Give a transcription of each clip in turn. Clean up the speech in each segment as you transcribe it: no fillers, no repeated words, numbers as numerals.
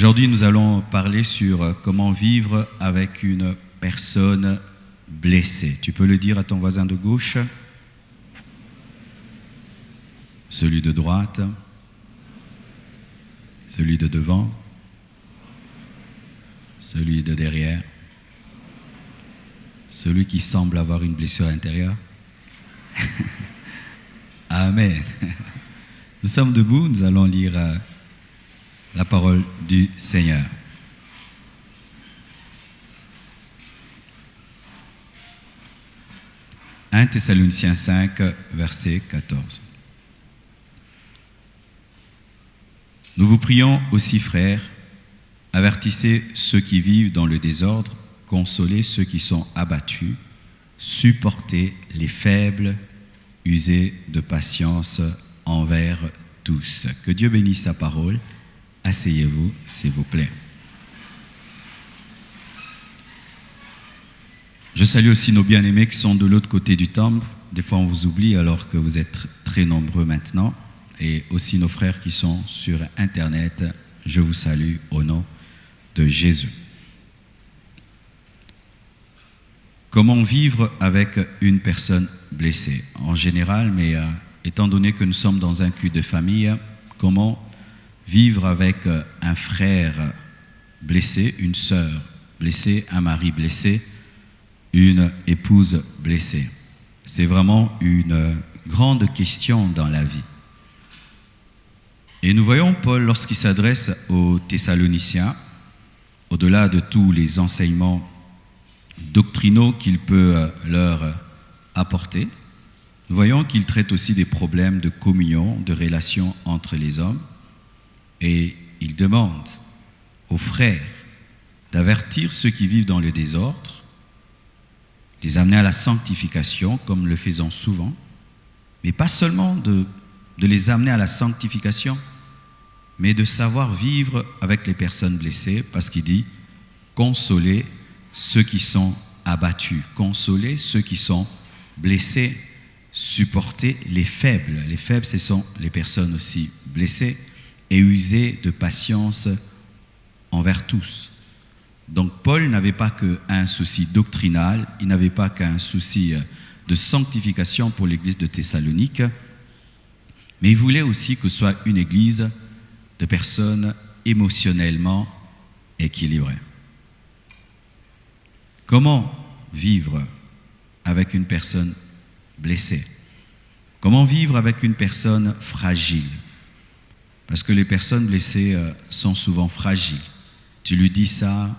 Aujourd'hui, nous allons parler sur comment vivre avec une personne blessée. Tu peux le dire à ton voisin de gauche, celui de droite, celui de devant, celui de derrière, celui qui semble avoir une blessure intérieure. Amen. Nous sommes debout, nous allons lire la parole du Seigneur. « 1 Thessaloniciens 5, verset 14. Nous vous prions aussi, frères, avertissez ceux qui vivent dans le désordre, consolez ceux qui sont abattus, supportez les faibles, usez de patience envers tous. » Que Dieu bénisse sa parole. Asseyez-vous, s'il vous plaît. Je salue aussi nos bien-aimés qui sont de l'autre côté du temple. Des fois, on vous oublie alors que vous êtes très nombreux maintenant. Et aussi nos frères qui sont sur Internet. Je vous salue au nom de Jésus. Comment vivre avec une personne blessée? En général, mais étant donné que nous sommes dans un culte de famille, comment vivre avec un frère blessé, une sœur blessée, un mari blessé, une épouse blessée? C'est vraiment une grande question dans la vie. Et nous voyons Paul, lorsqu'il s'adresse aux Thessaloniciens, au-delà de tous les enseignements doctrinaux qu'il peut leur apporter, nous voyons qu'il traite aussi des problèmes de communion, de relations entre les hommes. Et il demande aux frères d'avertir ceux qui vivent dans le désordre, les amener à la sanctification, comme nous le faisons souvent, mais pas seulement de les amener à la sanctification, mais de savoir vivre avec les personnes blessées, parce qu'il dit « consoler ceux qui sont abattus, consoler ceux qui sont blessés, supporter les faibles ». Les faibles, ce sont les personnes aussi blessées, et user de patience envers tous. Donc Paul n'avait pas qu'un souci doctrinal, il n'avait pas qu'un souci de sanctification pour l'église de Thessalonique, mais il voulait aussi que ce soit une église de personnes émotionnellement équilibrées. Comment vivre avec une personne blessée? Comment vivre avec une personne fragile? Parce que les personnes blessées sont souvent fragiles. Tu lui dis ça,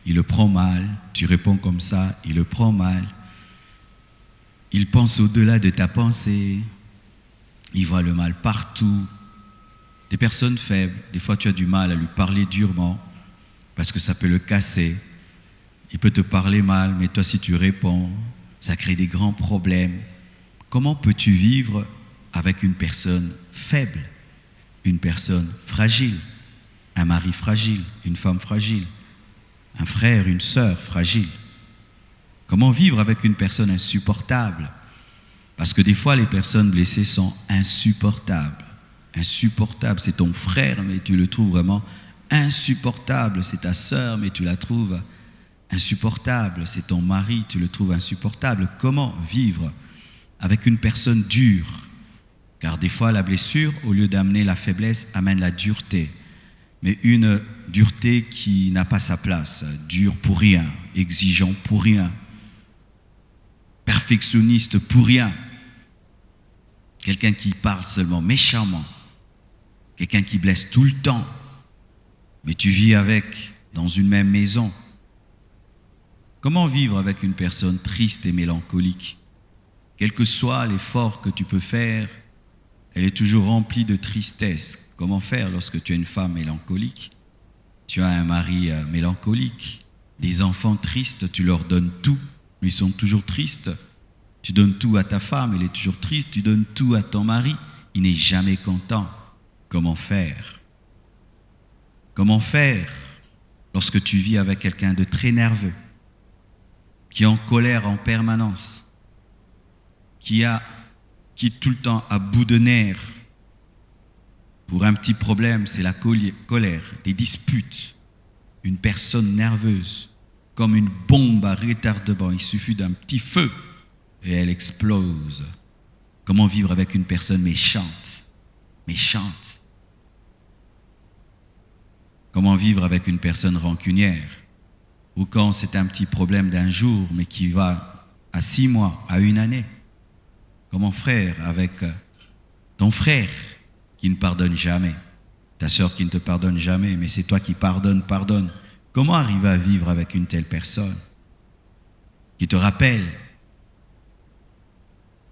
il le prend mal. Tu réponds comme ça, il le prend mal. Il pense au-delà de ta pensée. Il voit le mal partout. Des personnes faibles, des fois tu as du mal à lui parler durement parce que ça peut le casser. Il peut te parler mal, mais toi si tu réponds, ça crée des grands problèmes. Comment peux-tu vivre avec une personne faible? Une personne fragile, un mari fragile, une femme fragile, un frère, une sœur fragile. Comment vivre avec une personne insupportable? Parce que des fois, les personnes blessées sont insupportables. Insupportable, c'est ton frère, mais tu le trouves vraiment insupportable. C'est ta sœur, mais tu la trouves insupportable. C'est ton mari, tu le trouves insupportable. Comment vivre avec une personne dure? Car des fois, la blessure, au lieu d'amener la faiblesse, amène la dureté. Mais une dureté qui n'a pas sa place, dure pour rien, exigeant pour rien, perfectionniste pour rien. Quelqu'un qui parle seulement méchamment, quelqu'un qui blesse tout le temps, mais tu vis avec dans une même maison. Comment vivre avec une personne triste et mélancolique? Quel que soit l'effort que tu peux faire, elle est toujours remplie de tristesse. Comment faire lorsque tu as une femme mélancolique? Tu as un mari mélancolique, des enfants tristes, tu leur donnes tout, mais ils sont toujours tristes. Tu donnes tout à ta femme, elle est toujours triste. Tu donnes tout à ton mari, il n'est jamais content. Comment faire? Comment faire lorsque tu vis avec quelqu'un de très nerveux, qui est en colère en permanence, qui est tout le temps à bout de nerfs, Pour un petit problème, c'est la colère, des disputes. Une personne nerveuse, comme une bombe à retardement. Il suffit d'un petit feu et elle explose. Comment vivre avec une personne méchante? Méchante. Comment vivre avec une personne rancunière? Ou quand c'est un petit problème d'un jour, mais qui va à 6 mois, à 1 année. Comment faire avec ton frère qui ne pardonne jamais, ta sœur qui ne te pardonne jamais, mais c'est toi qui pardonne. Comment arriver à vivre avec une telle personne qui te rappelle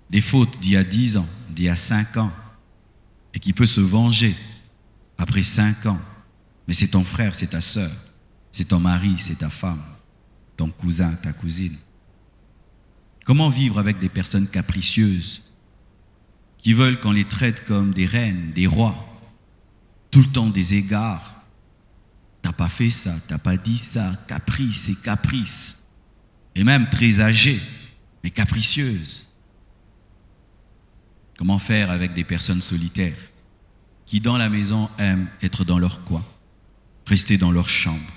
des fautes d'il y a 10 ans, d'il y a 5 ans, et qui peut se venger après 5 ans? Mais c'est ton frère, c'est ta sœur, c'est ton mari, c'est ta femme, ton cousin, ta cousine. Comment vivre avec des personnes capricieuses qui veulent qu'on les traite comme des reines, des rois, tout le temps des égards? T'as pas fait ça, t'as pas dit ça, caprice et caprice. Et même très âgées, mais capricieuses. Comment faire avec des personnes solitaires qui dans la maison aiment être dans leur coin, rester dans leur chambre,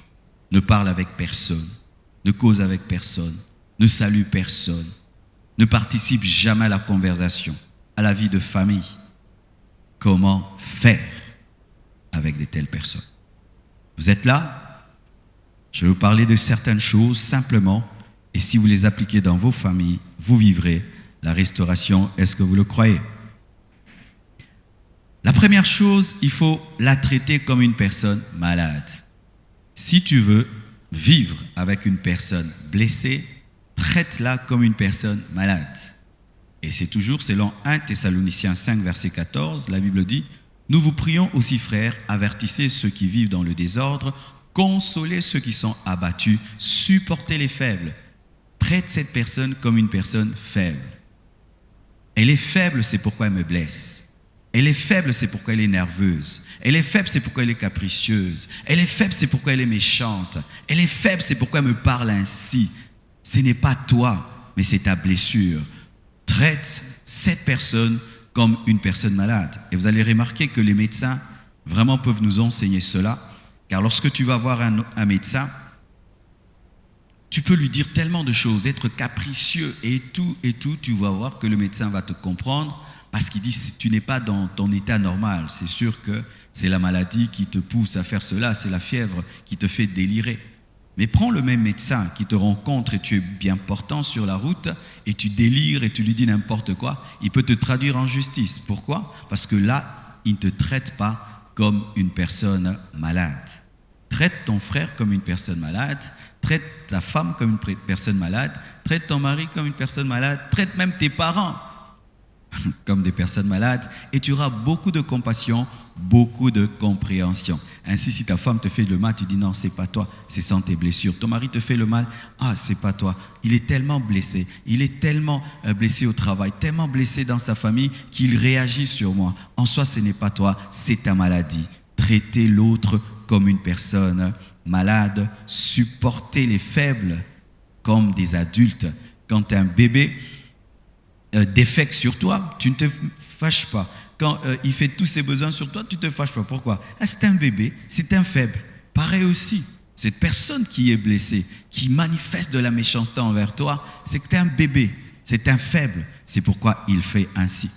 ne parlent avec personne, ne causent avec personne, ne saluent personne, ne participent jamais à la conversation, à la vie de famille? Comment faire avec de telles personnes? Vous êtes là? Je vais vous parler de certaines choses simplement, et si vous les appliquez dans vos familles, vous vivrez la restauration. Est-ce que vous le croyez? La première chose, il faut la traiter comme une personne malade. Si tu veux vivre avec une personne blessée, traite-la comme une personne malade. Et c'est toujours selon 1 Thessaloniciens 5, verset 14, la Bible dit: « Nous vous prions aussi, frères, avertissez ceux qui vivent dans le désordre, consolez ceux qui sont abattus, supportez les faibles. » Traite cette personne comme une personne faible. Elle est faible, c'est pourquoi elle me blesse. Elle est faible, c'est pourquoi elle est nerveuse. Elle est faible, c'est pourquoi elle est capricieuse. Elle est faible, c'est pourquoi elle est méchante. Elle est faible, c'est pourquoi elle me parle ainsi. Ce n'est pas toi, mais c'est ta blessure. Traite cette personne comme une personne malade. Et vous allez remarquer que les médecins vraiment peuvent nous enseigner cela. Car lorsque tu vas voir un médecin, tu peux lui dire tellement de choses, être capricieux et tout, tu vas voir que le médecin va te comprendre parce qu'il dit tu n'es pas dans ton état normal. C'est sûr que c'est la maladie qui te pousse à faire cela, c'est la fièvre qui te fait délirer. Mais prends le même médecin qui te rencontre et tu es bien portant sur la route et tu délires et tu lui dis n'importe quoi, il peut te traduire en justice. Pourquoi? Parce que là, il ne te traite pas comme une personne malade. Traite ton frère comme une personne malade, traite ta femme comme une personne malade, traite ton mari comme une personne malade, traite même tes parents comme des personnes malades et tu auras beaucoup de compassion, beaucoup de compréhension. Ainsi, si ta femme te fait le mal, tu dis non, c'est pas toi, c'est sans tes blessures. Ton mari te fait le mal, ah, c'est pas toi. Il est tellement blessé, il est tellement blessé au travail, tellement blessé dans sa famille qu'il réagit sur moi. En soi, ce n'est pas toi, c'est ta maladie. Traitez l'autre comme une personne malade, supportez les faibles comme des adultes. Quand un bébé défecte sur toi, tu ne te fâches pas. Quand il fait tous ses besoins sur toi, tu ne te fâches pas. Pourquoi? C'est un bébé, c'est un faible. Pareil aussi, cette personne qui est blessée, qui manifeste de la méchanceté envers toi, c'est que tu es un bébé, c'est un faible. C'est pourquoi il fait ainsi.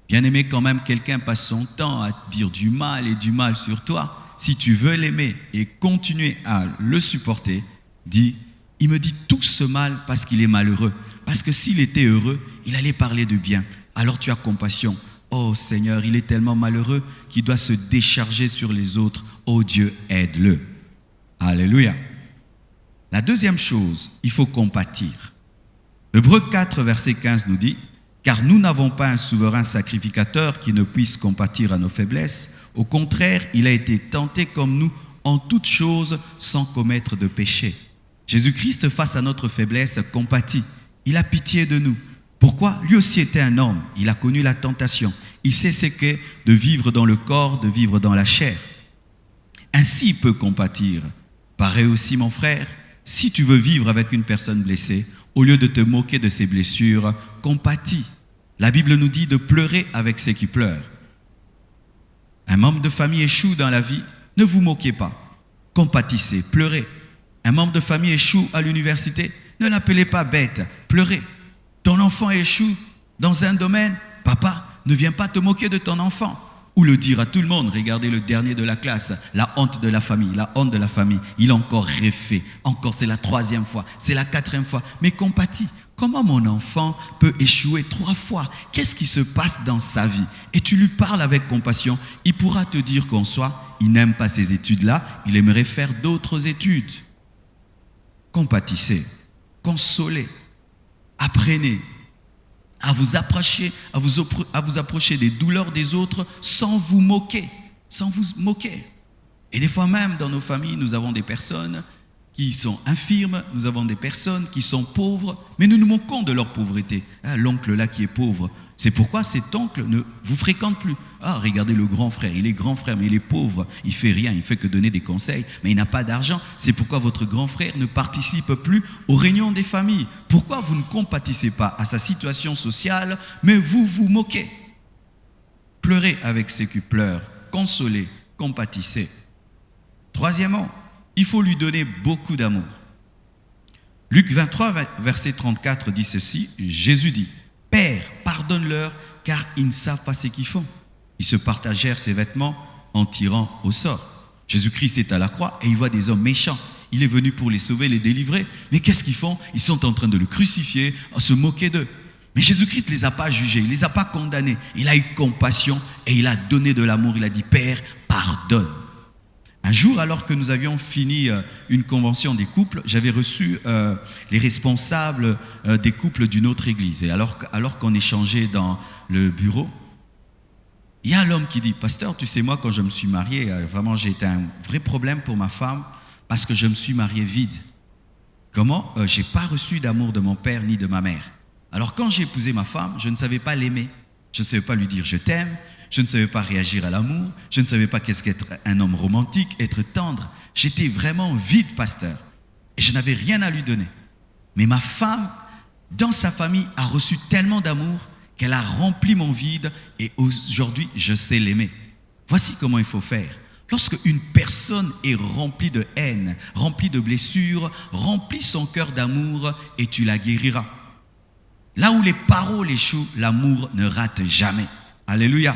Bien aimé, quand même, quelqu'un passe son temps à dire du mal et du mal sur toi. Si tu veux l'aimer et continuer à le supporter, dis, il me dit tout ce mal parce qu'il est malheureux. Parce que s'il était heureux, il allait parler de bien. Alors tu as compassion. Oh Seigneur, il est tellement malheureux qu'il doit se décharger sur les autres. Oh Dieu, aide-le. Alléluia. La deuxième chose, il faut compatir. Hébreux 4, verset 15 nous dit: « Car nous n'avons pas un souverain sacrificateur qui ne puisse compatir à nos faiblesses. Au contraire, il a été tenté comme nous en toutes choses sans commettre de péché. » Jésus-Christ, face à notre faiblesse, compatit. Il a pitié de nous. Pourquoi? Lui aussi était un homme. Il a connu la tentation. Il sait ce qu'est de vivre dans le corps, de vivre dans la chair. Ainsi, il peut compatir. Pareil aussi, mon frère, si tu veux vivre avec une personne blessée, au lieu de te moquer de ses blessures, compatis. La Bible nous dit de pleurer avec ceux qui pleurent. Un membre de famille échoue dans la vie, ne vous moquez pas. Compatissez, pleurez. Un membre de famille échoue à l'université, ne l'appelez pas bête, pleurez. Ton enfant échoue dans un domaine, papa, ne viens pas te moquer de ton enfant. Ou le dire à tout le monde, regardez le dernier de la classe, la honte de la famille, la honte de la famille. Il a encore refait, encore c'est la 3e fois, c'est la 4e fois. Mais compatis, comment mon enfant peut échouer 3 fois? Qu'est-ce qui se passe dans sa vie? Et tu lui parles avec compassion, il pourra te dire qu'en soi, il n'aime pas ces études-là, il aimerait faire d'autres études. Compatissez, consolez, apprenez à vous approcher des douleurs des autres sans vous moquer, Et des fois même dans nos familles, nous avons des personnes qui sont infirmes, nous avons des personnes qui sont pauvres, mais nous nous moquons de leur pauvreté. L'oncle là qui est pauvre, c'est pourquoi cet oncle ne vous fréquente plus. Regardez le grand frère, il est grand frère, mais il est pauvre, il fait rien, il fait que donner des conseils, mais il n'a pas d'argent. C'est pourquoi votre grand frère ne participe plus aux réunions des familles. Pourquoi vous ne compatissez pas à sa situation sociale, mais vous vous moquez? Pleurez avec ceux qui pleurent, consolez, compatissez. Troisièmement, il faut lui donner beaucoup d'amour. Luc 23, verset 34 dit ceci, Jésus dit, « Père, pardonne-leur, car ils ne savent pas ce qu'ils font. » Ils se partagèrent ses vêtements en tirant au sort. Jésus-Christ est à la croix et il voit des hommes méchants. Il est venu pour les sauver, les délivrer. Mais qu'est-ce qu'ils font? Ils sont en train de le crucifier, à se moquer d'eux. Mais Jésus-Christ ne les a pas jugés, il ne les a pas condamnés. Il a eu compassion et il a donné de l'amour. Il a dit, « Père, pardonne. » Un jour, alors que nous avions fini une convention des couples, j'avais reçu les responsables des couples d'une autre église. Et alors qu'on échangeait dans le bureau, il y a l'homme qui dit, « Pasteur, tu sais, moi, quand je me suis marié, vraiment, j'ai été un vrai problème pour ma femme parce que je me suis marié vide. Comment? Je n'ai pas reçu d'amour de mon père ni de ma mère. Alors, quand j'ai épousé ma femme, je ne savais pas l'aimer. Je ne savais pas lui dire « je t'aime ». Je ne savais pas réagir à l'amour. Je ne savais pas qu'est-ce qu'être un homme romantique, être tendre. J'étais vraiment vide, pasteur. Et je n'avais rien à lui donner. Mais ma femme, dans sa famille, a reçu tellement d'amour qu'elle a rempli mon vide et aujourd'hui, je sais l'aimer. Voici comment il faut faire. Lorsque une personne est remplie de haine, remplie de blessures, remplis son cœur d'amour et tu la guériras. Là où les paroles échouent, l'amour ne rate jamais. Alléluia.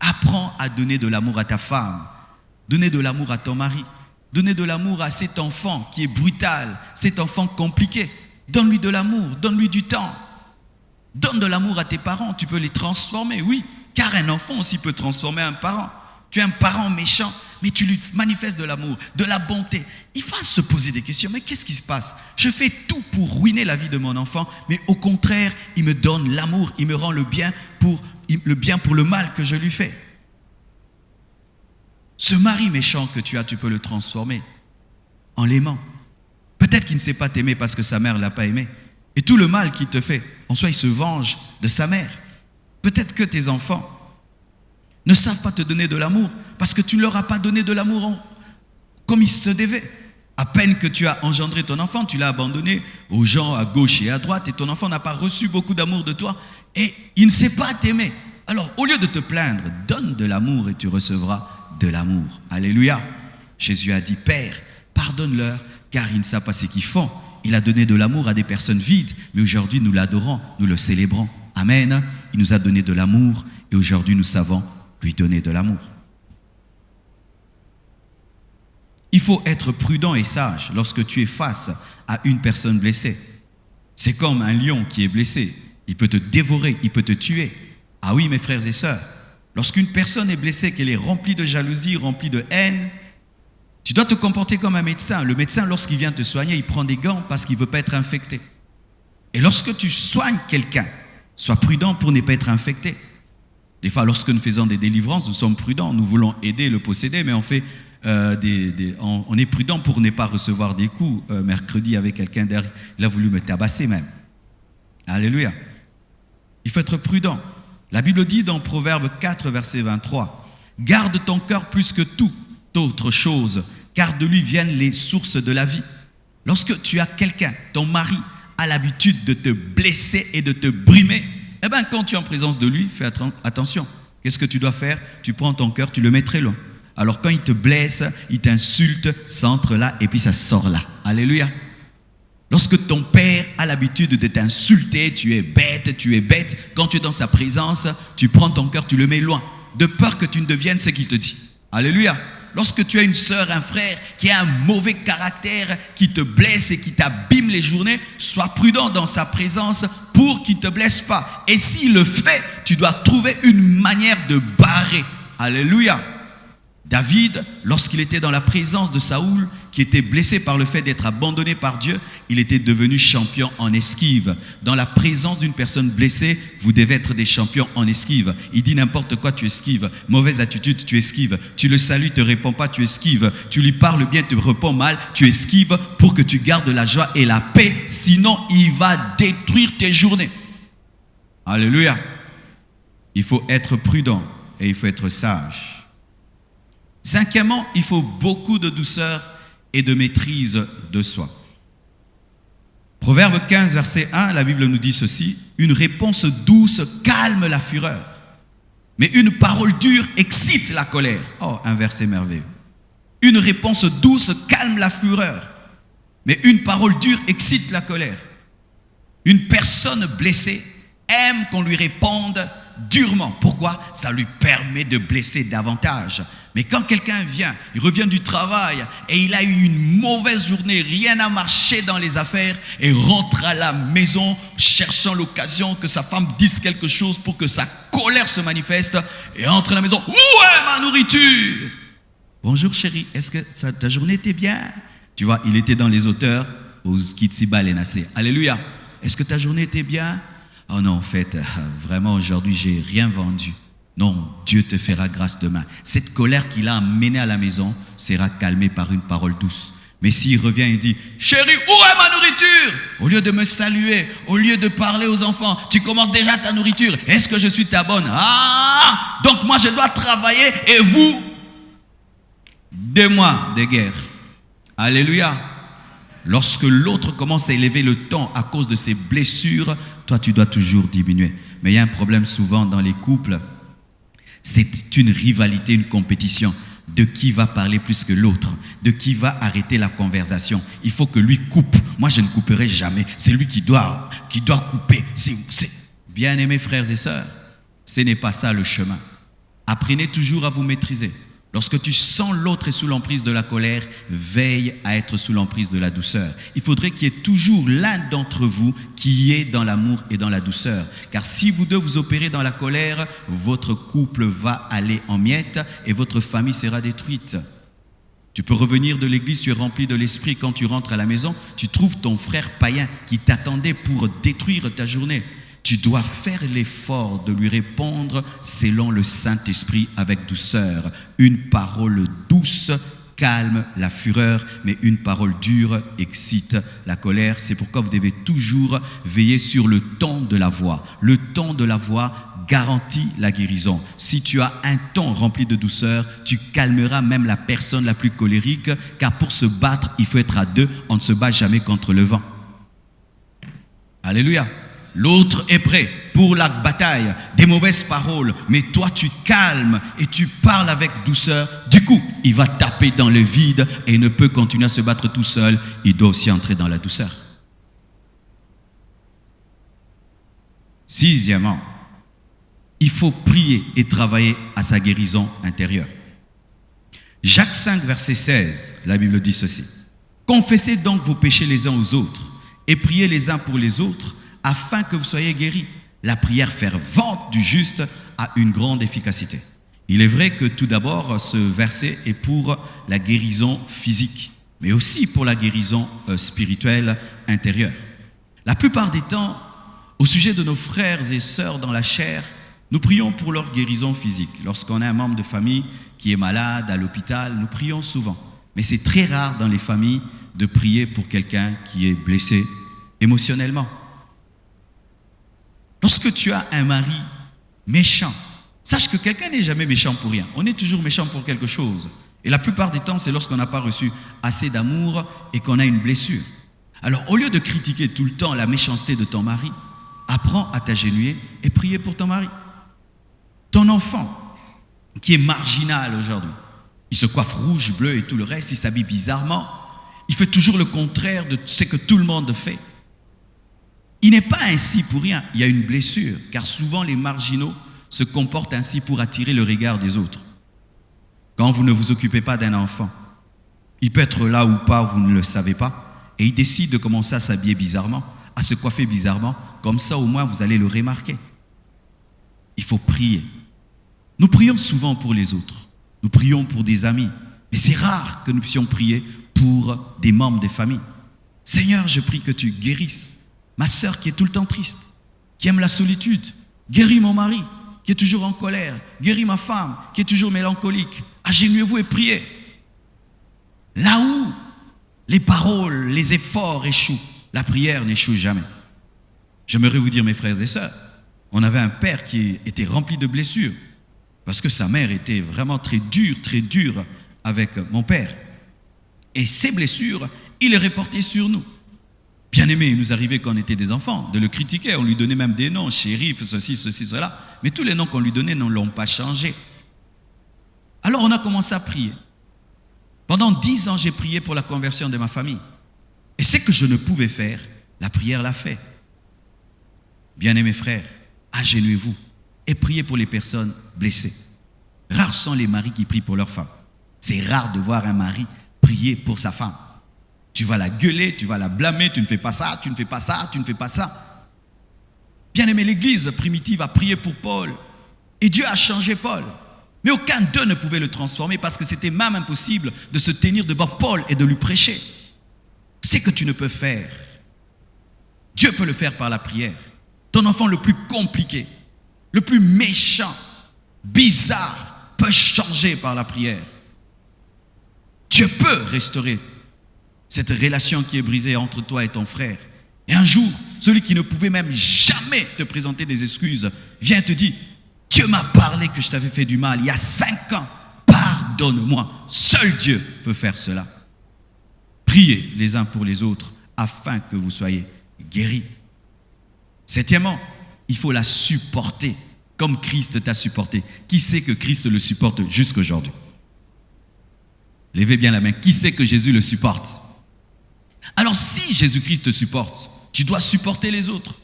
Apprends à donner de l'amour à ta femme, donner de l'amour à ton mari, donner de l'amour à cet enfant qui est brutal, cet enfant compliqué. Donne-lui de l'amour, donne-lui du temps. Donne de l'amour à tes parents, tu peux les transformer, oui, car un enfant aussi peut transformer un parent. Tu es un parent méchant, mais tu lui manifestes de l'amour, de la bonté. Il va se poser des questions, mais qu'est-ce qui se passe? Je fais tout pour ruiner la vie de mon enfant, mais au contraire, il me donne l'amour, il me rend le bien pour le mal que je lui fais. Ce mari méchant que tu as, tu peux le transformer en l'aimant. Peut-être qu'il ne sait pas t'aimer parce que sa mère ne l'a pas aimé. Et tout le mal qu'il te fait, en soi, il se venge de sa mère. Peut-être que tes enfants ne savent pas te donner de l'amour parce que tu ne leur as pas donné de l'amour comme il se devait. À peine que tu as engendré ton enfant, tu l'as abandonné aux gens à gauche et à droite et ton enfant n'a pas reçu beaucoup d'amour de toi et il ne sait pas t'aimer. Alors, au lieu de te plaindre, donne de l'amour et tu recevras de l'amour. Alléluia. Jésus a dit, Père, pardonne-leur car ils ne savent pas ce qu'ils font. Il a donné de l'amour à des personnes vides, mais aujourd'hui nous l'adorons, nous le célébrons. Amen. Il nous a donné de l'amour et aujourd'hui nous savons lui donner de l'amour. Il faut être prudent et sage lorsque tu es face à une personne blessée. C'est comme un lion qui est blessé. Il peut te dévorer, il peut te tuer. Ah oui, mes frères et sœurs, lorsqu'une personne est blessée, qu'elle est remplie de jalousie, remplie de haine, tu dois te comporter comme un médecin. Le médecin, lorsqu'il vient te soigner, il prend des gants parce qu'il ne veut pas être infecté. Et lorsque tu soignes quelqu'un, sois prudent pour ne pas être infecté. Des fois, lorsque nous faisons des délivrances, nous sommes prudents. Nous voulons aider le possédé, mais on fait on est prudent pour ne pas recevoir des coups. Mercredi, avec quelqu'un derrière, il a voulu me tabasser même. Alléluia. Il faut être prudent. La Bible dit dans Proverbe 4, verset 23, « Garde ton cœur plus que toute autre chose, car de lui viennent les sources de la vie. » Lorsque tu as quelqu'un, ton mari, a l'habitude de te blesser et de te brimer, eh bien, quand tu es en présence de lui, fais attention, Qu'est-ce que tu dois faire? Tu prends ton cœur, tu le mets très loin. Alors quand il te blesse, il t'insulte, ça entre là et puis ça sort là. Alléluia. Lorsque ton père a l'habitude de t'insulter, tu es bête, quand tu es dans sa présence, tu prends ton cœur, tu le mets loin, de peur que tu ne deviennes ce qu'il te dit. Alléluia. Lorsque tu as une sœur, un frère qui a un mauvais caractère, qui te blesse et qui t'abîme les journées, sois prudent dans sa présence pour qu'il ne te blesse pas. Et s'il le fait, tu dois trouver une manière de barrer. Alléluia. David, lorsqu'il était dans la présence de Saoul, qui était blessé par le fait d'être abandonné par Dieu, il était devenu champion en esquive. Dans la présence d'une personne blessée, vous devez être des champions en esquive. Il dit n'importe quoi, tu esquives. Mauvaise attitude, tu esquives. Tu le salues, te répond pas, tu esquives. Tu lui parles bien, tu réponds mal, tu esquives pour que tu gardes la joie et la paix. Sinon, il va détruire tes journées. Alléluia. Il faut être prudent et il faut être sage. Cinquièmement, il faut beaucoup de douceur et de maîtrise de soi. Proverbe 15, verset 1, la Bible nous dit ceci: une réponse douce calme la fureur, mais une parole dure excite la colère. Oh, un verset merveilleux. Une réponse douce calme la fureur, mais une parole dure excite la colère. Une personne blessée aime qu'on lui réponde durement. Pourquoi? Ça lui permet de blesser davantage. Mais quand quelqu'un vient, il revient du travail et il a eu une mauvaise journée, rien n'a marché dans les affaires et rentre à la maison cherchant l'occasion que sa femme dise quelque chose pour que sa colère se manifeste et entre à la maison. Où est ma nourriture? Bonjour chérie, est-ce que ta journée était bien? Tu vois, il était dans les auteurs aux Kitsiba Lenassé. Alléluia. Est-ce que ta journée était bien? Oh non, en fait, vraiment aujourd'hui, j'ai rien vendu. Non, Dieu te fera grâce demain. Cette colère qu'il a amenée à la maison sera calmée par une parole douce. Mais s'il revient et dit « Chérie, où est ma nourriture ?» Au lieu de me saluer, au lieu de parler aux enfants, tu commences déjà ta nourriture. Est-ce que je suis ta bonne? Ah, donc moi je dois travailler et vous, 2 mois de guerre. Alléluia. Lorsque l'autre commence à élever le ton à cause de ses blessures, toi tu dois toujours diminuer. Mais il y a un problème souvent dans les couples. C'est une rivalité, une compétition de qui va parler plus que l'autre, de qui va arrêter la conversation. Il faut que lui coupe. Moi, je ne couperai jamais. C'est lui qui doit couper. Bien-aimés frères et sœurs, ce n'est pas ça le chemin. Apprenez toujours à vous maîtriser. Lorsque tu sens l'autre est sous l'emprise de la colère, veille à être sous l'emprise de la douceur. Il faudrait qu'il y ait toujours l'un d'entre vous qui est dans l'amour et dans la douceur. Car si vous deux vous opérez dans la colère, votre couple va aller en miettes et votre famille sera détruite. Tu peux revenir de l'église, tu es rempli de l'esprit. Quand tu rentres à la maison, tu trouves ton frère païen qui t'attendait pour détruire ta journée. Tu dois faire l'effort de lui répondre selon le Saint-Esprit avec douceur. Une parole douce calme la fureur, mais une parole dure excite la colère. C'est pourquoi vous devez toujours veiller sur le ton de la voix. Le ton de la voix garantit la guérison. Si tu as un ton rempli de douceur, tu calmeras même la personne la plus colérique, car pour se battre, il faut être à 2. On ne se bat jamais contre le vent. Alléluia. L'autre est prêt pour la bataille, des mauvaises paroles, mais toi tu calmes et tu parles avec douceur. Du coup, il va taper dans le vide et il ne peut continuer à se battre tout seul. Il doit aussi entrer dans la douceur. Sixièmement, il faut prier et travailler à sa guérison intérieure. Jacques 5, verset 16, la Bible dit ceci. Confessez donc vos péchés les uns aux autres et priez les uns pour les autres, afin que vous soyez guéris. La prière fervente du juste a une grande efficacité. Il est vrai que tout d'abord, ce verset est pour la guérison physique, mais aussi pour la guérison spirituelle intérieure. La plupart des temps, au sujet de nos frères et sœurs dans la chair, nous prions pour leur guérison physique. Lorsqu'on a un membre de famille qui est malade à l'hôpital, nous prions souvent. Mais c'est très rare dans les familles de prier pour quelqu'un qui est blessé émotionnellement. Lorsque tu as un mari méchant, sache que quelqu'un n'est jamais méchant pour rien. On est toujours méchant pour quelque chose. Et la plupart du temps, c'est lorsqu'on n'a pas reçu assez d'amour et qu'on a une blessure. Alors, au lieu de critiquer tout le temps la méchanceté de ton mari, apprends à t'agenouiller et prier pour ton mari. Ton enfant qui est marginal aujourd'hui, il se coiffe rouge, bleu et tout le reste, il s'habille bizarrement, il fait toujours le contraire de ce que tout le monde fait. Il n'est pas ainsi pour rien, il y a une blessure, car souvent les marginaux se comportent ainsi pour attirer le regard des autres. Quand vous ne vous occupez pas d'un enfant, il peut être là ou pas, vous ne le savez pas, et il décide de commencer à s'habiller bizarrement, à se coiffer bizarrement, comme ça au moins vous allez le remarquer. Il faut prier. Nous prions souvent pour les autres, nous prions pour des amis, mais c'est rare que nous puissions prier pour des membres des familles. Seigneur, je prie que tu guérisses ma sœur qui est tout le temps triste, qui aime la solitude. Guéris mon mari qui est toujours en colère. Guéris ma femme qui est toujours mélancolique. Agenouillez-vous et priez. Là où les paroles, les efforts échouent, la prière n'échoue jamais. J'aimerais vous dire, mes frères et sœurs, on avait un père qui était rempli de blessures parce que sa mère était vraiment très dure avec mon père. Et ces blessures, il les reportait sur nous. Bien aimé, il nous arrivait quand on était des enfants de le critiquer, on lui donnait même des noms, shérif, ceci, cela, mais tous les noms qu'on lui donnait ne l'ont pas changé. Alors on a commencé à prier. Pendant 10 ans, j'ai prié pour la conversion de ma famille. Et ce que je ne pouvais faire, la prière l'a fait. Bien aimés frères, agenouillez-vous et priez pour les personnes blessées. Rares sont les maris qui prient pour leur femme. C'est rare de voir un mari prier pour sa femme. Tu vas la gueuler, tu vas la blâmer, tu ne fais pas ça, tu ne fais pas ça, tu ne fais pas ça. Bien aimé, l'église primitive a prié pour Paul. Et Dieu a changé Paul. Mais aucun d'eux ne pouvait le transformer parce que c'était même impossible de se tenir devant Paul et de lui prêcher. C'est que tu ne peux faire. Dieu peut le faire par la prière. Ton enfant le plus compliqué, le plus méchant, bizarre, peut changer par la prière. Dieu peut restaurer cette relation qui est brisée entre toi et ton frère. Et un jour, celui qui ne pouvait même jamais te présenter des excuses vient te dire, Dieu m'a parlé que je t'avais fait du mal il y a 5 ans, pardonne-moi. Seul Dieu peut faire cela. Priez les uns pour les autres afin que vous soyez guéris. Septièmement, il faut la supporter comme Christ t'a supporté. Qui sait que Christ le supporte jusqu'aujourd'hui? Levez bien la main. Qui sait que Jésus le supporte? Alors si Jésus-Christ te supporte, tu dois supporter les autres.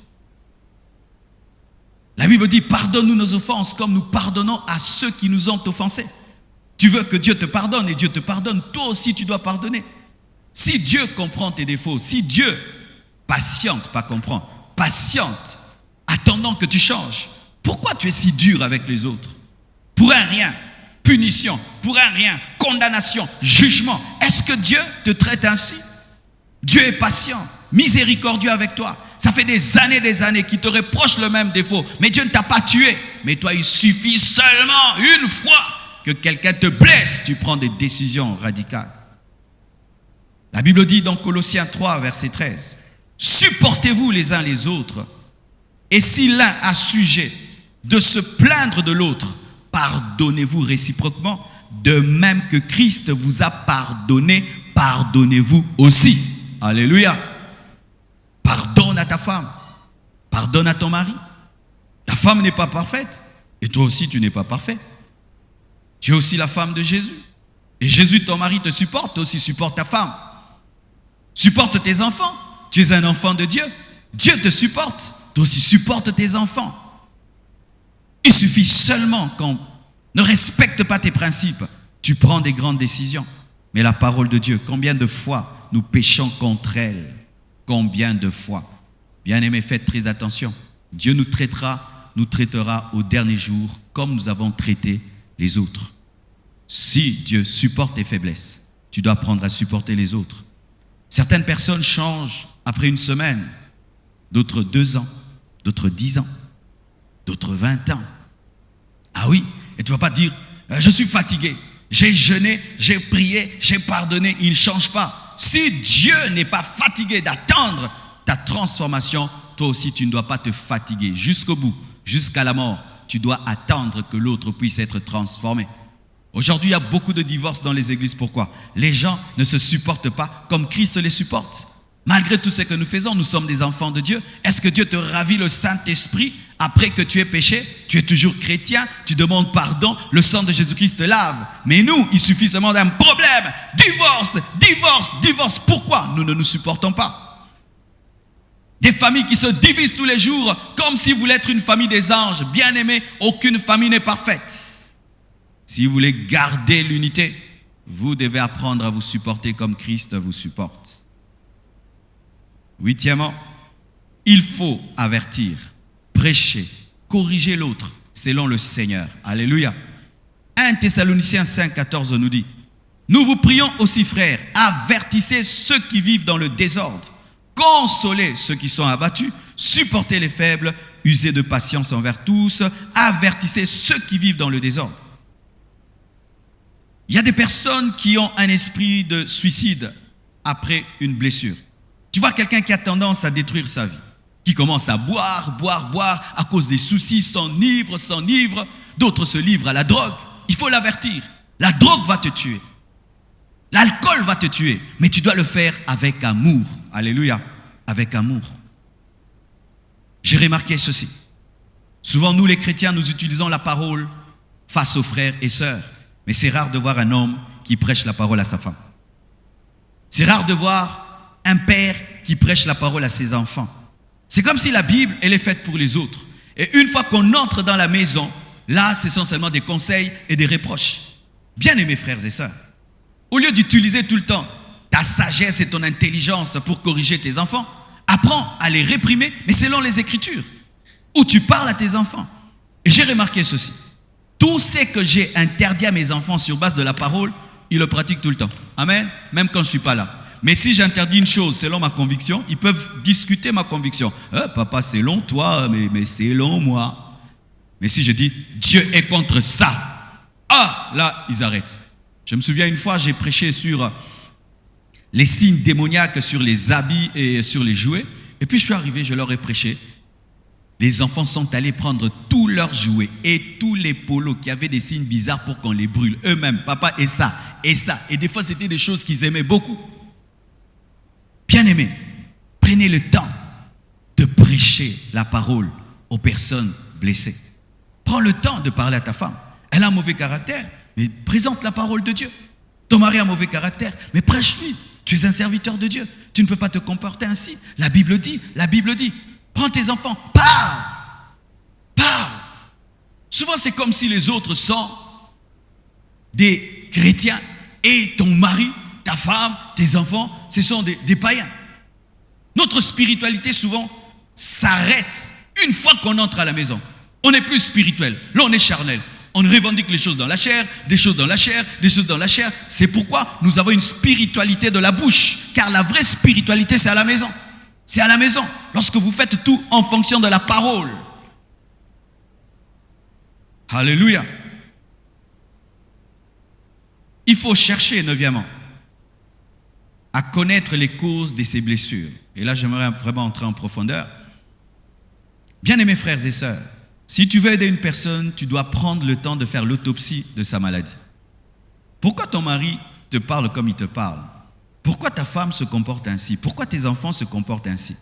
La Bible dit, pardonne-nous nos offenses comme nous pardonnons à ceux qui nous ont offensés. Tu veux que Dieu te pardonne et Dieu te pardonne, toi aussi tu dois pardonner. Si Dieu comprend tes défauts, si Dieu patiente, pas comprend, patiente, attendant que tu changes, pourquoi tu es si dur avec les autres? Pour un rien, punition, pour un rien, condamnation, jugement. Est-ce que Dieu te traite ainsi? Dieu est patient, miséricordieux avec toi. Ça fait des années qu'il te reproche le même défaut. Mais Dieu ne t'a pas tué. Mais toi, il suffit seulement une fois que quelqu'un te blesse, tu prends des décisions radicales. La Bible dit dans Colossiens 3, verset 13, « Supportez-vous les uns les autres, et si l'un a sujet de se plaindre de l'autre, pardonnez-vous réciproquement, de même que Christ vous a pardonné, pardonnez-vous aussi. » Alléluia. Pardonne à ta femme. Pardonne à ton mari. Ta femme n'est pas parfaite. Et toi aussi, tu n'es pas parfait. Tu es aussi la femme de Jésus. Et Jésus, ton mari, te supporte. Toi aussi, supporte ta femme. Supporte tes enfants. Tu es un enfant de Dieu. Dieu te supporte. Toi aussi, supporte tes enfants. Il suffit seulement qu'on ne respecte pas tes principes. Tu prends des grandes décisions. Mais la parole de Dieu, combien de fois nous péchons contre elle? Combien de fois? Bien-aimés, faites très attention. Dieu nous traitera au dernier jour comme nous avons traité les autres. Si Dieu supporte tes faiblesses, tu dois apprendre à supporter les autres. Certaines personnes changent après une semaine, d'autres 2 ans, d'autres 10 ans, d'autres 20 ans. Ah oui, et tu ne vas pas dire, je suis fatigué, j'ai jeûné, j'ai prié, j'ai pardonné, il ne change pas. Si Dieu n'est pas fatigué d'attendre ta transformation, toi aussi tu ne dois pas te fatiguer jusqu'au bout, jusqu'à la mort. Tu dois attendre que l'autre puisse être transformé. Aujourd'hui, il y a beaucoup de divorces dans les églises. Pourquoi? Les gens ne se supportent pas comme Christ les supporte. Malgré tout ce que nous faisons, nous sommes des enfants de Dieu. Est-ce que Dieu te ravit le Saint-Esprit après que tu aies péché? Tu es toujours chrétien, tu demandes pardon, le sang de Jésus-Christ te lave. Mais nous, il suffit seulement d'un problème. Divorce, divorce, divorce. Pourquoi? Nous ne nous supportons pas. Des familles qui se divisent tous les jours comme si vous voulez être une famille des anges. Bien aimés, aucune famille n'est parfaite. Si vous voulez garder l'unité, vous devez apprendre à vous supporter comme Christ vous supporte. Huitièmement, il faut avertir, prêcher, corriger l'autre selon le Seigneur. Alléluia. 1 Thessaloniciens 5,14 nous dit: nous vous prions aussi, frères, avertissez ceux qui vivent dans le désordre, consolez ceux qui sont abattus, supportez les faibles, usez de patience envers tous, avertissez ceux qui vivent dans le désordre. Il y a des personnes qui ont un esprit de suicide après une blessure. Tu vois quelqu'un qui a tendance à détruire sa vie, qui commence à boire à cause des soucis, s'enivre. D'autres se livrent à la drogue. Il faut l'avertir. La drogue va te tuer. L'alcool va te tuer. Mais tu dois le faire avec amour. Alléluia. Avec amour. J'ai remarqué ceci. Souvent, nous les chrétiens, nous utilisons la parole face aux frères et sœurs. Mais c'est rare de voir un homme qui prêche la parole à sa femme. C'est rare de voir un père qui prêche la parole à ses enfants. C'est comme si la Bible, elle est faite pour les autres. Et une fois qu'on entre dans la maison, là, ce sont seulement des conseils et des reproches. Bien-aimés frères et sœurs, au lieu d'utiliser tout le temps ta sagesse et ton intelligence pour corriger tes enfants, apprends à les réprimer, mais selon les Écritures, où tu parles à tes enfants. Et j'ai remarqué ceci. Tout ce que j'ai interdit à mes enfants sur base de la parole, ils le pratiquent tout le temps. Amen. Même quand je ne suis pas là. Mais si j'interdis une chose selon ma conviction, ils peuvent discuter ma conviction. Papa, c'est long, toi, mais c'est long, moi. Mais si je dis, Dieu est contre ça, là, ils arrêtent. Je me souviens une fois, j'ai prêché sur les signes démoniaques sur les habits et sur les jouets. Et puis je suis arrivé, je leur ai prêché. Les enfants sont allés prendre tous leurs jouets et tous les polos qui avaient des signes bizarres pour qu'on les brûle eux-mêmes. Papa, et ça, et ça. Et des fois, c'était des choses qu'ils aimaient beaucoup. Bien-aimés, prenez le temps de prêcher la parole aux personnes blessées. Prends le temps de parler à ta femme. Elle a un mauvais caractère, mais présente la parole de Dieu. Ton mari a un mauvais caractère, mais prêche-lui. Tu es un serviteur de Dieu. Tu ne peux pas te comporter ainsi. La Bible dit. Prends tes enfants, parle. Souvent, c'est comme si les autres sont des chrétiens et ton mari, ta femme, tes enfants, ce sont des païens. Notre spiritualité, souvent, s'arrête une fois qu'on entre à la maison. On n'est plus spirituel. Là, on est charnel. On revendique les choses dans la chair, des choses dans la chair, des choses dans la chair. C'est pourquoi nous avons une spiritualité de la bouche. Car la vraie spiritualité, c'est à la maison. C'est à la maison. Lorsque vous faites tout en fonction de la parole. Alléluia. Il faut chercher, neuvièmement, à connaître les causes de ces blessures. Et là, j'aimerais vraiment entrer en profondeur. Bien-aimés frères et sœurs, si tu veux aider une personne, tu dois prendre le temps de faire l'autopsie de sa maladie. Pourquoi ton mari te parle comme il te parle? Pourquoi ta femme se comporte ainsi? Pourquoi tes enfants se comportent ainsi?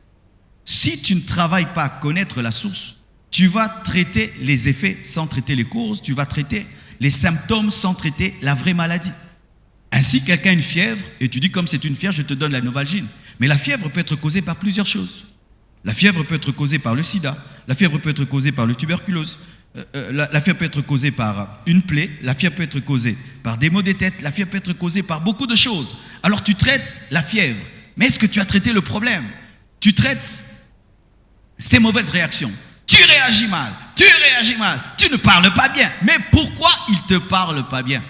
Si tu ne travailles pas à connaître la source, tu vas traiter les effets sans traiter les causes, tu vas traiter les symptômes sans traiter la vraie maladie. Ainsi, quelqu'un a une fièvre et tu dis comme c'est une fièvre, je te donne la Novalgine. Mais la fièvre peut être causée par plusieurs choses. La fièvre peut être causée par le sida, la fièvre peut être causée par le tuberculose, la fièvre peut être causée par une plaie, la fièvre peut être causée par des maux de tête, la fièvre peut être causée par beaucoup de choses. Alors tu traites la fièvre, mais est-ce que tu as traité le problème? Tu traites ces mauvaises réactions. Tu réagis mal, tu ne parles pas bien. Mais pourquoi il ne te parle pas bien?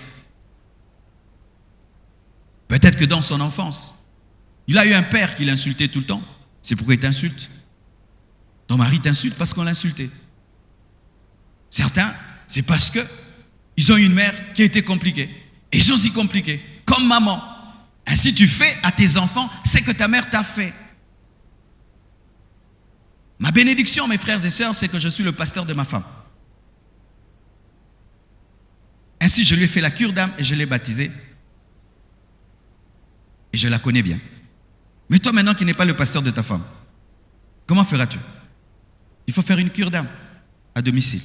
Peut-être que dans son enfance, il a eu un père qui l'insultait tout le temps. C'est pourquoi il t'insulte. Ton mari t'insulte parce qu'on l'a insulté. Certains, c'est parce qu'ils ont eu une mère qui a été compliquée. Et ils sont si compliqués, comme maman. Ainsi tu fais à tes enfants ce que ta mère t'a fait. Ma bénédiction, mes frères et sœurs, c'est que je suis le pasteur de ma femme. Ainsi, je lui ai fait la cure d'âme et je l'ai baptisée. Et je la connais bien. Mais toi maintenant qui n'es pas le pasteur de ta femme, comment feras-tu? Il faut faire une cure d'âme à domicile.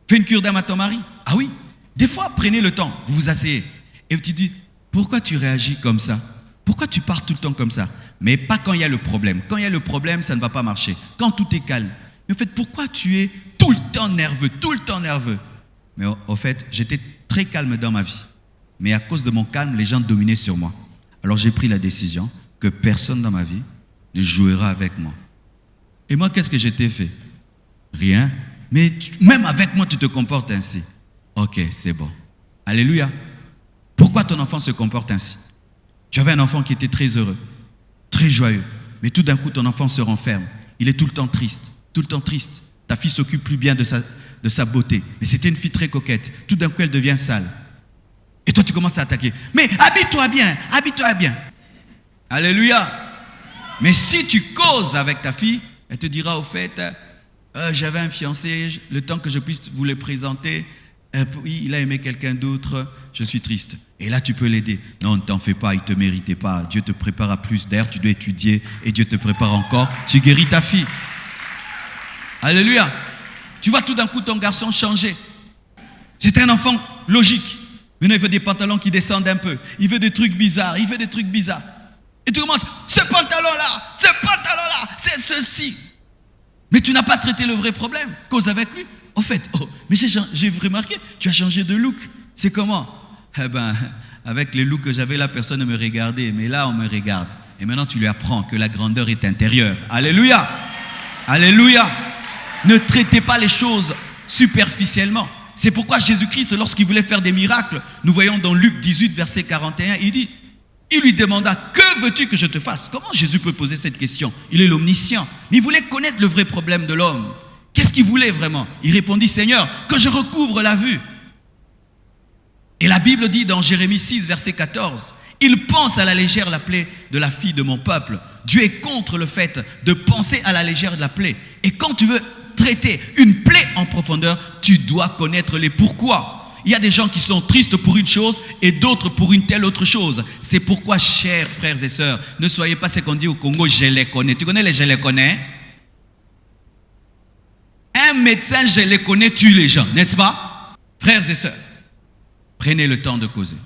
Fais une cure d'âme à ton mari. Ah oui, des fois prenez le temps, vous vous asseyez et vous dites, pourquoi tu réagis comme ça? Pourquoi tu parles tout le temps comme ça? Mais pas quand il y a le problème. Quand il y a le problème, ça ne va pas marcher. Quand tout est calme. Mais en fait, pourquoi tu es tout le temps nerveux, tout le temps nerveux? Mais au fait, j'étais très calme dans ma vie. Mais à cause de mon calme, les gens dominaient sur moi. Alors j'ai pris la décision que personne dans ma vie ne jouera avec moi. Et moi, qu'est-ce que je t'ai fait? Rien. Mais même avec moi, tu te comportes ainsi. Ok, c'est bon. Alléluia. Pourquoi ton enfant se comporte ainsi? Tu avais un enfant qui était très heureux, très joyeux. Mais tout d'un coup, ton enfant se renferme. Il est tout le temps triste. Tout le temps triste. Ta fille s'occupe plus bien de sa beauté. Mais c'était une fille très coquette. Tout d'un coup, elle devient sale. Et toi, tu commences à attaquer. Mais habille-toi bien, habille-toi bien. Alléluia. Mais si tu causes avec ta fille, elle te dira au fait, j'avais un fiancé, le temps que je puisse vous le présenter, oui, il a aimé quelqu'un d'autre, je suis triste. Et là, tu peux l'aider. Non, ne t'en fais pas, il ne te méritait pas. Dieu te prépare à plus d'air, tu dois étudier et Dieu te prépare encore. Tu guéris ta fille. Alléluia. Tu vois tout d'un coup ton garçon changer. C'était un enfant logique. Maintenant, il veut des pantalons qui descendent un peu. Il veut des trucs bizarres, il veut des trucs bizarres. Et tu commences, ce pantalon-là, c'est ceci. Mais tu n'as pas traité le vrai problème. Cause avec lui. Au fait, mais j'ai remarqué, tu as changé de look. C'est comment? Eh ben, avec les looks que j'avais là, personne ne me regardait. Mais là, on me regarde. Et maintenant, tu lui apprends que la grandeur est intérieure. Alléluia. Alléluia. Ne traitez pas les choses superficiellement. C'est pourquoi Jésus-Christ, lorsqu'il voulait faire des miracles, nous voyons dans Luc 18, verset 41, il lui demanda, que veux-tu que je te fasse? Comment Jésus peut poser cette question? Il est l'omniscient. Il voulait connaître le vrai problème de l'homme. Qu'est-ce qu'il voulait vraiment? Il répondit, Seigneur, que je recouvre la vue. Et la Bible dit dans Jérémie 6, verset 14, il pense à la légère la plaie de la fille de mon peuple. Dieu est contre le fait de penser à la légère de la plaie. Et quand tu veux traiter une plaie en profondeur, tu dois connaître les pourquoi. Il y a des gens qui sont tristes pour une chose et d'autres pour une telle autre chose. C'est pourquoi, chers frères et sœurs, ne soyez pas ce qu'on dit au Congo, je les connais. Tu connais les je les connais? Un médecin, je les connais, tue les gens, n'est-ce pas? Frères et sœurs, prenez le temps de causer.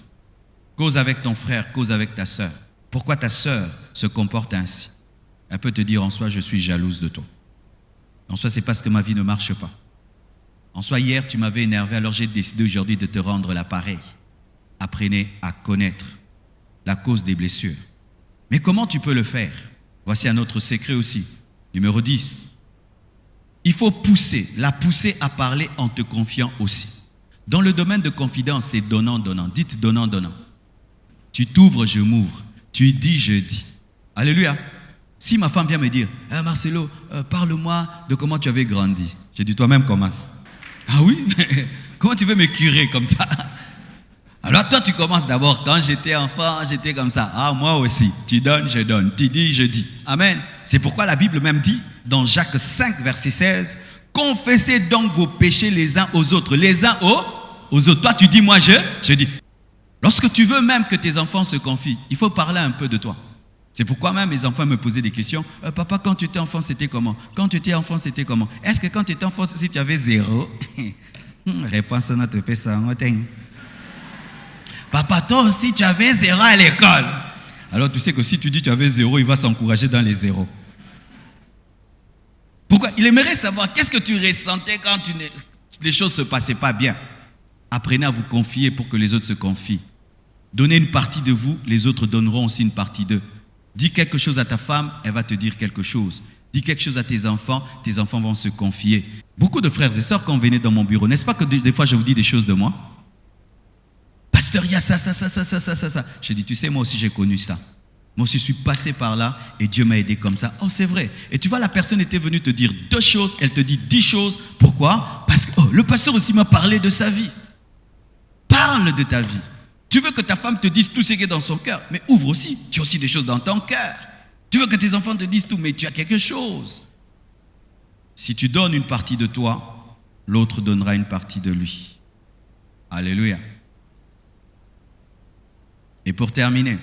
Cause avec ton frère, cause avec ta sœur. Pourquoi ta sœur se comporte ainsi? Elle peut te dire en soi, je suis jalouse de toi. En soi, c'est parce que ma vie ne marche pas. En soi, hier, tu m'avais énervé, alors j'ai décidé aujourd'hui de te rendre l'appareil. Apprenez à connaître la cause des blessures. Mais comment tu peux le faire? Voici un autre secret aussi. Numéro 10. Il faut la pousser à parler en te confiant aussi. Dans le domaine de confidence, c'est donnant, donnant. Dites donnant, donnant. Tu t'ouvres, je m'ouvre. Tu dis, je dis. Alléluia. Si ma femme vient me dire, Marcelo, parle-moi de comment tu avais grandi. J'ai dit, toi-même commence. Ah oui? Comment tu veux me curer comme ça? Alors toi, tu commences d'abord. Quand j'étais enfant, j'étais comme ça. Ah, moi aussi. Tu donnes, je donne. Tu dis, je dis. Amen. C'est pourquoi la Bible même dit, dans Jacques 5, verset 16, confessez donc vos péchés les uns aux autres. Les uns aux autres. Toi, tu dis, moi, je dis. Lorsque tu veux même que tes enfants se confient, il faut parler un peu de toi. C'est pourquoi même mes enfants me posaient des questions. Papa, quand tu étais enfant, c'était comment? Quand tu étais enfant, c'était comment? Est-ce que quand tu étais enfant, si tu avais 0? Réponse à notre père, ça. Papa, toi aussi, tu avais 0 à l'école. Alors tu sais que si tu dis tu avais 0, il va s'encourager dans les 0. Pourquoi? Il aimerait savoir qu'est-ce que tu ressentais quand les choses ne se passaient pas bien. Apprenez à vous confier pour que les autres se confient. Donnez une partie de vous, les autres donneront aussi une partie d'eux. Dis quelque chose à ta femme, elle va te dire quelque chose. Dis quelque chose à tes enfants vont se confier. Beaucoup de frères et sœurs, quand vous venez dans mon bureau, n'est-ce pas que des fois je vous dis des choses de moi? Pasteur, il y a ça. Je dis, tu sais, moi aussi j'ai connu ça. Moi aussi je suis passé par là et Dieu m'a aidé comme ça. Oh, c'est vrai. Et tu vois, la personne était venue te dire 2 choses, elle te dit 10 choses. Pourquoi? Parce que le pasteur aussi m'a parlé de sa vie. Parle de ta vie. Tu veux que ta femme te dise tout ce qui est dans son cœur, mais ouvre aussi. Tu as aussi des choses dans ton cœur. Tu veux que tes enfants te disent tout, mais tu as quelque chose. Si tu donnes une partie de toi, l'autre donnera une partie de lui. Alléluia. Et pour terminer,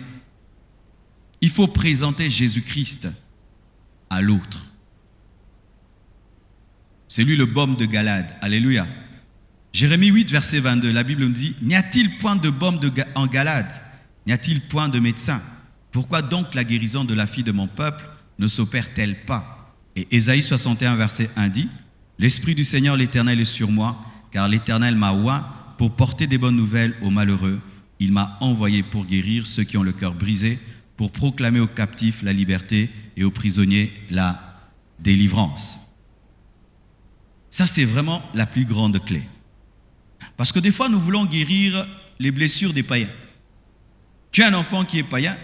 il faut présenter Jésus-Christ à l'autre. C'est lui le baume de Galade. Alléluia. Jérémie 8, verset 22, la Bible me dit, n'y a-t-il point de baume en Galade? N'y a-t-il point de médecin? Pourquoi donc la guérison de la fille de mon peuple ne s'opère-t-elle pas? Et Ésaïe 61, verset 1 dit, l'Esprit du Seigneur l'Éternel est sur moi, car l'Éternel m'a oint pour porter des bonnes nouvelles aux malheureux. Il m'a envoyé pour guérir ceux qui ont le cœur brisé, pour proclamer aux captifs la liberté et aux prisonniers la délivrance. Ça, c'est vraiment la plus grande clé. Parce que des fois, nous voulons guérir les blessures des païens. Tu as un enfant qui est païen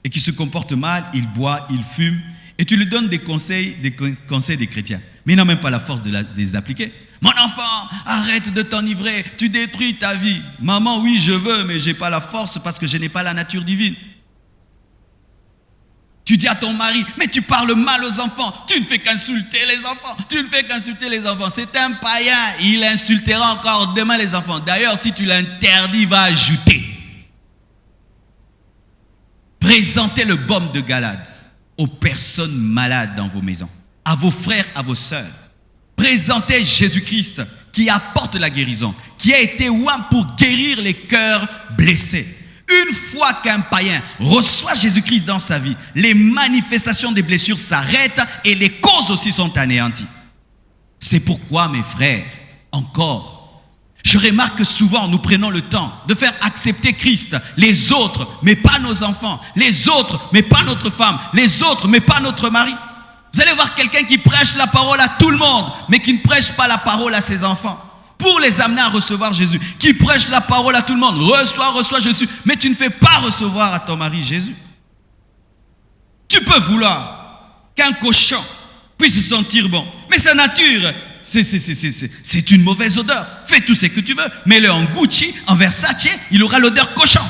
et qui se comporte mal, il boit, il fume, et tu lui donnes des conseils des chrétiens. Mais il n'a même pas la force de les appliquer. Mon enfant, arrête de t'enivrer, tu détruis ta vie. Maman, oui, je veux, mais je n'ai pas la force parce que je n'ai pas la nature divine. Tu dis à ton mari, mais tu parles mal aux enfants, tu ne fais qu'insulter les enfants, tu ne fais qu'insulter les enfants. C'est un païen, il insultera encore demain les enfants. D'ailleurs, si tu l'interdis, il va ajouter. Présentez le baume de Galade aux personnes malades dans vos maisons, à vos frères, à vos sœurs. Présentez Jésus-Christ qui apporte la guérison, qui a été oint pour guérir les cœurs blessés. Une fois qu'un païen reçoit Jésus-Christ dans sa vie, les manifestations des blessures s'arrêtent et les causes aussi sont anéanties. C'est pourquoi, mes frères, encore, je remarque que souvent nous prenons le temps de faire accepter Christ, les autres, mais pas nos enfants, les autres, mais pas notre femme, les autres, mais pas notre mari. Vous allez voir quelqu'un qui prêche la parole à tout le monde, mais qui ne prêche pas la parole à ses enfants, pour les amener à recevoir Jésus. Qui prêche la parole à tout le monde, reçois Jésus, mais tu ne fais pas recevoir à ton mari Jésus. Tu peux vouloir qu'un cochon puisse sentir bon, mais sa nature, c'est une mauvaise odeur. Fais tout ce que tu veux, mets-le en Gucci, en Versace, il aura l'odeur cochon.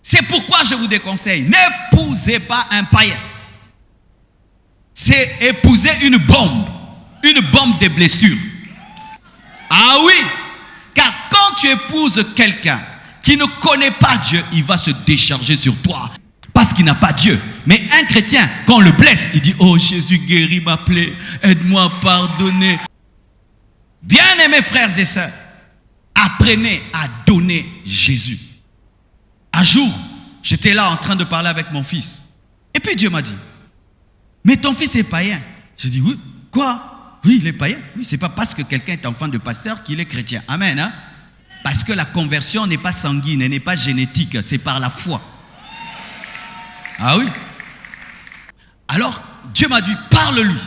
C'est pourquoi je vous déconseille, n'épousez pas un païen. C'est épouser une bombe de blessures. Ah oui, car quand tu épouses quelqu'un qui ne connaît pas Dieu, il va se décharger sur toi parce qu'il n'a pas Dieu. Mais un chrétien, quand on le blesse, il dit, oh Jésus, guéris ma plaie, aide-moi à pardonner. Bien-aimés frères et sœurs, apprenez à donner Jésus. Un jour, j'étais là en train de parler avec mon fils. Et puis Dieu m'a dit, mais ton fils est païen. Je dis, oui, quoi? Oui, il est païen. Oui, c'est pas parce que quelqu'un est enfant de pasteur qu'il est chrétien. Amen. Hein? Parce que la conversion n'est pas sanguine, elle n'est pas génétique, c'est par la foi. Ah oui. Alors, Dieu m'a dit, parle-lui.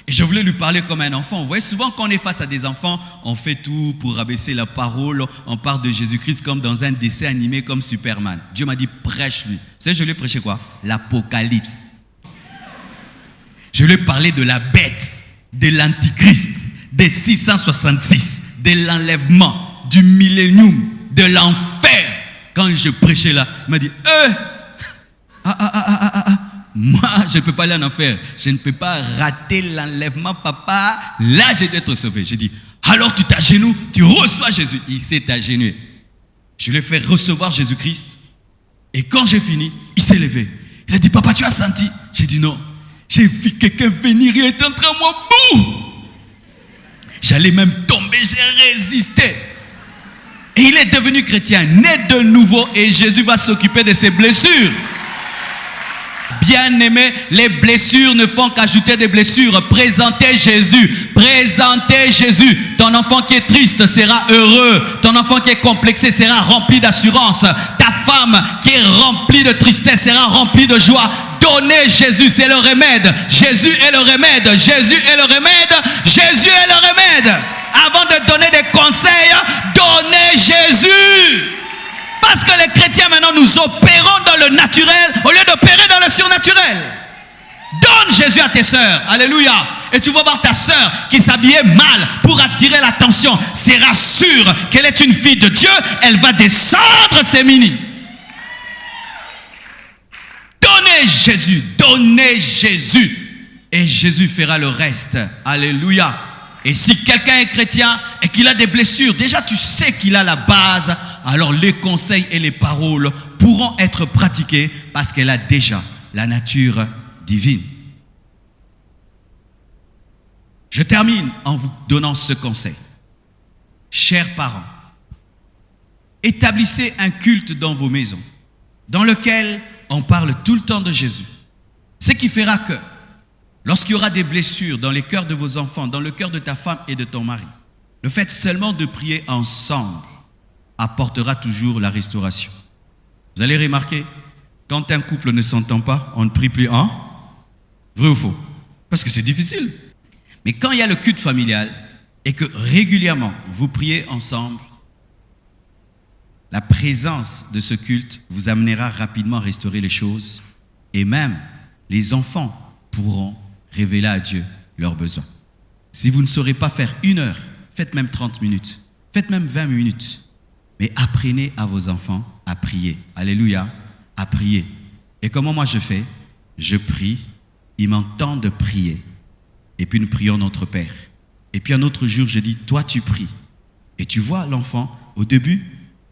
Et je voulais lui parler comme un enfant. Vous voyez, souvent quand on est face à des enfants, on fait tout pour abaisser la parole. On parle de Jésus-Christ comme dans un dessin animé comme Superman. Dieu m'a dit, prêche-lui. Vous savez, je lui ai prêché quoi? L'Apocalypse. Je lui ai parlé de la bête, de l'Antichrist, des 666, de l'enlèvement, du millénium, de l'enfer. Quand je prêchais là, il m'a dit, moi, je ne peux pas aller en enfer. Je ne peux pas rater l'enlèvement, papa. Là, je dois être sauvé. J'ai dit, alors tu t'agenouilles, tu reçois Jésus. Il s'est agenouillé. Je lui ai fait recevoir Jésus-Christ. Et quand j'ai fini, il s'est levé. Il a dit, papa, tu as senti? J'ai dit non. J'ai vu quelqu'un venir, il était en train de moi. Bouh! J'allais même tomber, j'ai résisté. Et il est devenu chrétien, né de nouveau. Et Jésus va s'occuper de ses blessures. Bien-aimés, les blessures ne font qu'ajouter des blessures. Présentez Jésus. Présentez Jésus. Ton enfant qui est triste sera heureux. Ton enfant qui est complexé sera rempli d'assurance. Ta femme qui est remplie de tristesse sera remplie de joie. Donnez Jésus, c'est le remède. Jésus est le remède. Jésus est le remède. Jésus est le remède. Avant de donner des conseils, donnez Jésus. Parce que les chrétiens maintenant nous opérons dans le naturel au lieu d'opérer dans le surnaturel. Donne Jésus à tes sœurs. Alléluia. Et tu vas voir ta sœur qui s'habillait mal pour attirer l'attention. Sera sûre qu'elle est une fille de Dieu. Elle va descendre ses mini. Donnez Jésus. Donnez Jésus. Et Jésus fera le reste. Alléluia. Et si quelqu'un est chrétien et qu'il a des blessures, déjà tu sais qu'il a la base alors les conseils et les paroles pourront être pratiqués parce qu'elle a déjà la nature divine. Je termine en vous donnant ce conseil. Chers parents, établissez un culte dans vos maisons, dans lequel on parle tout le temps de Jésus. Ce qui fera que, lorsqu'il y aura des blessures dans les cœurs de vos enfants, dans le cœur de ta femme et de ton mari, le fait seulement de prier ensemble apportera toujours la restauration. Vous allez remarquer, quand un couple ne s'entend pas, on ne prie plus en vrai ou faux? Parce que c'est difficile. Mais quand il y a le culte familial et que régulièrement vous priez ensemble, la présence de ce culte vous amènera rapidement à restaurer les choses et même les enfants pourront révéler à Dieu leurs besoins. Si vous ne saurez pas faire 1 heure, faites même 30 minutes, faites même 20 minutes, mais apprenez à vos enfants à prier. Alléluia, à prier. Et comment moi je fais? Je prie, ils m'entendent prier. Et puis nous prions notre Père. Et puis un autre jour, je dis, toi tu pries. Et tu vois l'enfant, au début,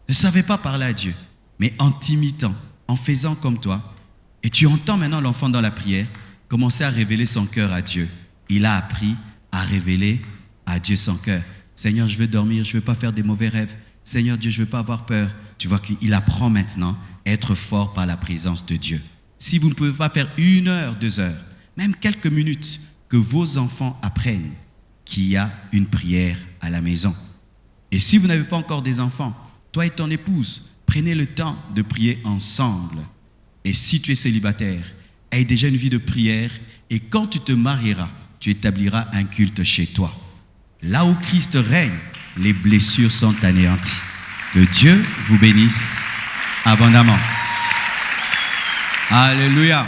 ne savait pas parler à Dieu, mais en t'imitant, en faisant comme toi. Et tu entends maintenant l'enfant dans la prière commencer à révéler son cœur à Dieu. Il a appris à révéler à Dieu son cœur. Seigneur, je veux dormir, je ne veux pas faire des mauvais rêves. Seigneur Dieu, je ne veux pas avoir peur. Tu vois qu'il apprend maintenant à être fort par la présence de Dieu. Si vous ne pouvez pas faire 1 heure, 2 heures, même quelques minutes, que vos enfants apprennent qu'il y a une prière à la maison. Et si vous n'avez pas encore des enfants, toi et ton épouse, prenez le temps de prier ensemble. Et si tu es célibataire, aie déjà une vie de prière et quand tu te marieras, tu établiras un culte chez toi. Là où Christ règne, les blessures sont anéanties. Que Dieu vous bénisse abondamment. Alléluia.